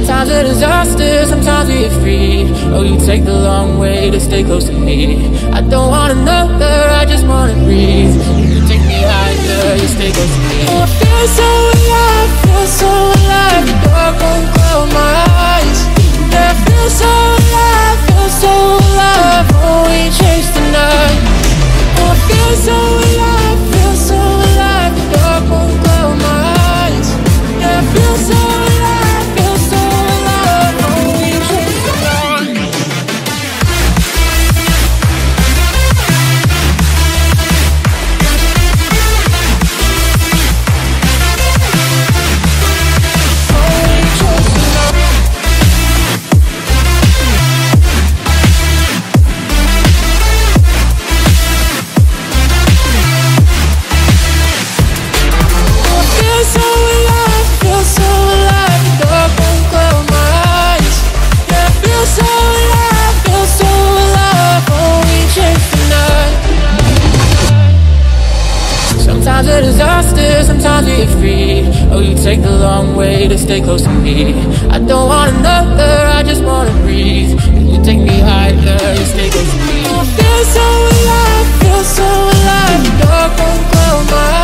Sometimes a disaster, sometimes we get free. Oh, you take the long way to stay close to me. I don't want another, I just wanna breathe. You take me higher, you stay close to me. Oh, I feel so alive, feel so alive. The dark won't cloud my eyes. Yeah, I feel so alive, feel so alive. Oh, we chase the night. Oh, I feel so alive, feel so alive. The dark won't cloud my eyes. Yeah, I feel so alive, feel so alive. Oh, we chase the night. Sometimes a disaster, sometimes we get free. Oh, you take the long way to stay close to me. I don't want another, I just wanna breathe. You take me higher, you stay close to me. I feel so alive, feel so alive. The dark won't cloud my